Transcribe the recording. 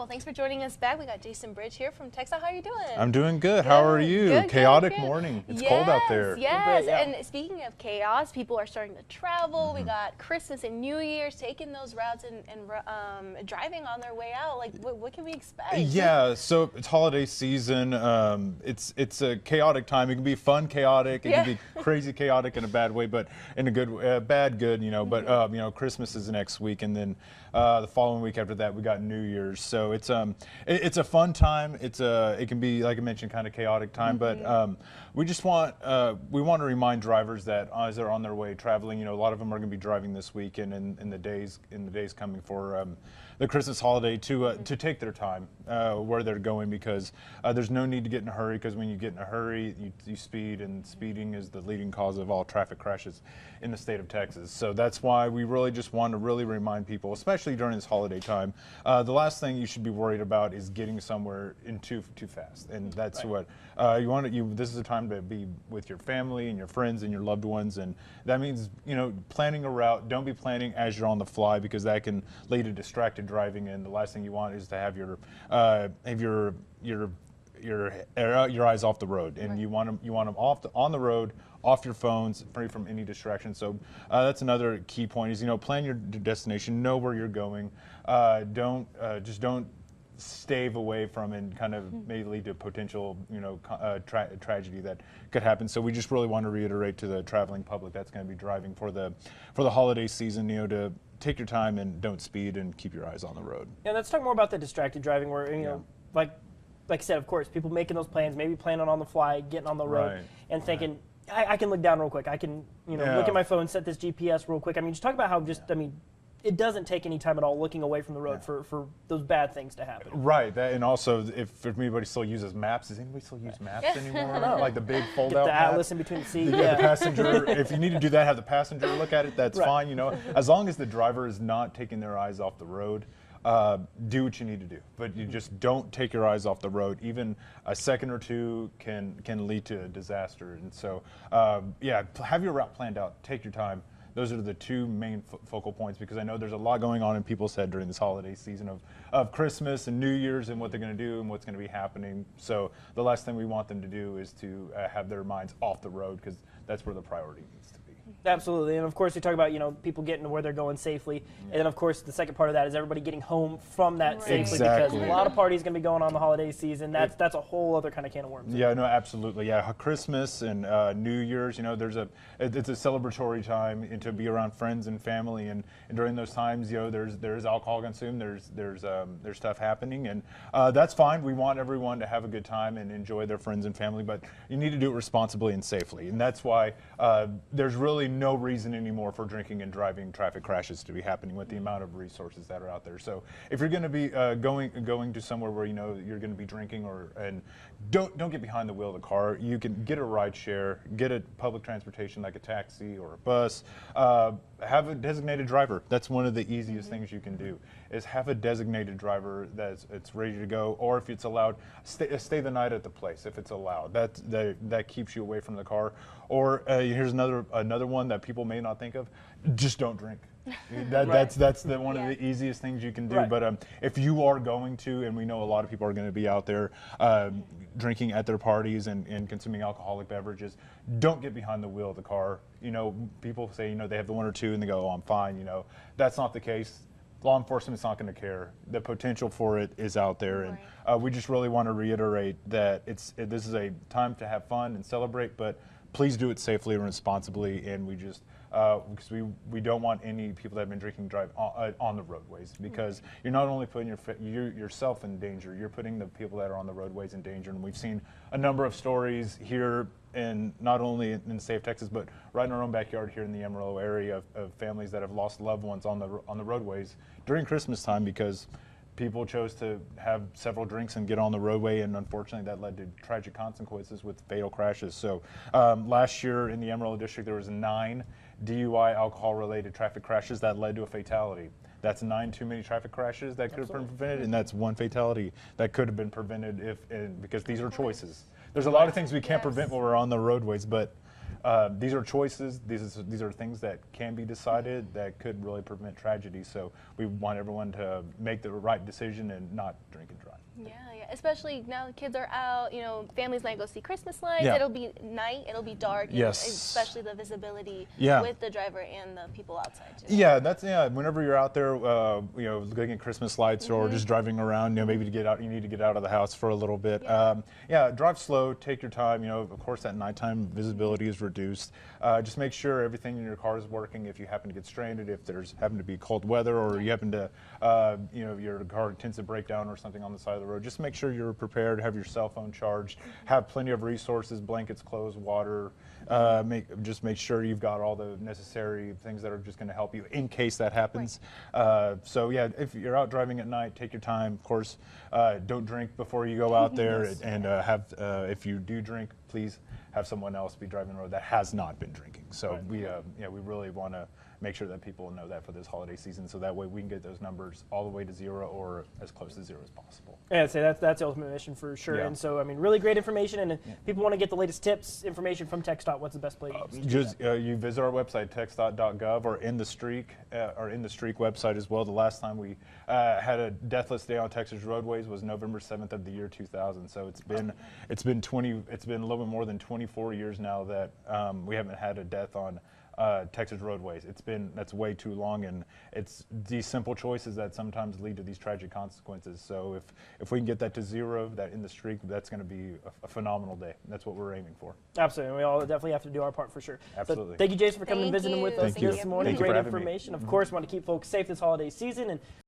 well, thanks for joining us back. We got Jason Britsch here from TxDOT. How are you doing? I'm doing good. How are you? Good, Chaotic good. morning. It's cold out there. Yes, Yeah. and speaking of chaos, people are starting to travel. We got Christmas and New Year's, taking those routes and driving on their way out. Like, what can we expect? Yeah, so it's holiday season. It's a chaotic time. It can be fun chaotic. It can be crazy chaotic in a bad way, but in a good, bad good, you know. But you know, Christmas is next week, and then the following week after that, we got New Year's. So it's a fun time. It can be, like I mentioned, kind of chaotic time. But we just want we want to remind drivers that as they're on their way traveling, you know, a lot of them are going to be driving this weekend and in the days coming for the Christmas holiday to take their time where they're going, because there's no need to get in a hurry, because when you get in a hurry, you speed, and speeding is the leading cause of all traffic crashes in the state of Texas. So that's why we really just want to remind people, especially during this holiday time, the last thing you should be worried about is getting somewhere in too fast, and that's what you want to. This is a time to be with your family and your friends and your loved ones, and that means, you know, planning a route. Don't be planning as you're on the fly, because that can lead to distracted driving, and the last thing you want is to have your eyes off the road, and you want them on the road, off your phones, free from any distraction. So that's another key point, is, you know, plan your destination, know where you're going. Don't stave away from, and kind of may lead to potential, you know, tragedy that could happen. So we just really want to reiterate to the traveling public that's going to be driving for the holiday season, you know, to take your time and don't speed, and keep your eyes on the road. And let's talk more about the distracted driving, where, you know, like I said, of course, people making those plans, maybe planning on the fly, getting on the road, and thinking, I can look down real quick. I can, you know, look at my phone, set this GPS real quick. I mean, just talk about how it doesn't take any time at all looking away from the road for those bad things to happen. Right, and also, if anybody still uses maps, does anybody still use maps anymore? Like the big fold-out Get the map? atlas in between the seats. The passenger, if you need to do that, have the passenger look at it, that's fine, you know. As long as the driver is not taking their eyes off the road, do what you need to do. But you just don't take your eyes off the road. Even a second or two can lead to a disaster. And so, yeah, have your route planned out. Take your time. Those are the two main focal points, because I know there's a lot going on in people's head during this holiday season of Christmas and New Year's, and what they're going to do and what's going to be happening. So the last thing we want them to do is to have their minds off the road, because that's where the priority needs to be. Absolutely, and of course we talk about, you know, people getting to where they're going safely, and then of course the second part of that is everybody getting home from that safely, because a lot of parties going to be going on the holiday season. That's a whole other kind of can of worms. Yeah, no, absolutely. Yeah, Christmas and New Year's, you know, it's a celebratory time, and to be around friends and family, and during those times, you know, there's alcohol consumed, there's stuff happening, and that's fine. We want everyone to have a good time and enjoy their friends and family, but you need to do it responsibly and safely, and that's why there's really no reason anymore for drinking and driving traffic crashes to be happening with the amount of resources that are out there. So if you're going to be going to somewhere where you know you're going to be drinking, and don't get behind the wheel of the car, you can get a ride share, get a public transportation like a taxi or a bus. Have a designated driver. That's one of the easiest things you can do, is have a designated driver that's ready to go, or if it's allowed, stay the night at the place if it's allowed. That keeps you away from the car. Or here's another one that people may not think of: just don't drink. That's one of the easiest things you can do. But if you are going to, and we know a lot of people are going to be out there drinking at their parties and consuming alcoholic beverages, don't get behind the wheel of the car. You know, people say, you know, they have the one or two and they go, oh, I'm fine. You know, that's not the case. Law enforcement's not going to care. The potential for it is out there, and we just really want to reiterate that this is a time to have fun and celebrate, but please do it safely and responsibly. And we just because we don't want any people that have been drinking drive on the roadways, because you're not only putting yourself in danger, you're putting the people that are on the roadways in danger. And we've seen a number of stories here, and not only in the state of Texas, but right in our own backyard here in the Amarillo area, of families that have lost loved ones on the roadways during Christmas time, because people chose to have several drinks and get on the roadway, and unfortunately that led to tragic consequences with fatal crashes. So last year in the Amarillo district, there was 9 DUI alcohol-related traffic crashes that led to a fatality. That's 9 too many traffic crashes that could have been prevented, and that's 1 fatality that could have been prevented because these are choices. There's a lot of things we can't prevent when we're on the roadways, but these are choices. These are things that can be decided that could really prevent tragedy. So we want everyone to make the right decision and not drink and drive. Yeah, especially now the kids are out, families might go see Christmas lights. Yeah. It'll be night, it'll be dark, Yes. and especially the visibility Yeah. with the driver and the people outside too. Yeah, whenever you're out there, looking at Christmas lights or just driving around, maybe you need to get out of the house for a little bit. Drive slow, take your time. Of course, at nighttime visibility is reduced. Just make sure everything in your car is working. If you happen to get stranded, if there's happen to be cold weather, or you happen to, your car tends to break down or something on the side of the road, just make sure you're prepared. Have your cell phone charged. Have plenty of resources: blankets, clothes, water. Make sure you've got all the necessary things that are just going to help you in case that happens. If you're out driving at night, take your time. Of course, don't drink before you go out there, and if you do drink, please have someone else be driving the road that has not been drinking. So we really want to make sure that people know that for this holiday season, so that way we can get those numbers all the way to zero or as close to zero as possible. Yeah, I'd say that's the ultimate mission for sure. Yeah. And so, really great information. And if people want to get the latest tips, information from TxDOT, what's the best place? You visit our website, TxDOT.gov, or in the Streak website as well. The last time we had a deathless day on Texas roadways was November 7th of the year 2000. So it's been a little bit more than 24 years now that we haven't had a death on Texas roadways. That's way too long, and it's these simple choices that sometimes lead to these tragic consequences. So if we can get that to zero, that in the streak, that's going to be a phenomenal day. That's what we're aiming for. Absolutely. We all definitely have to do our part for sure. Absolutely. So thank you, Jason, for coming and visiting with us Thank you. this morning. Thank you for Great having me. information. Of course, want to keep folks safe this holiday season, and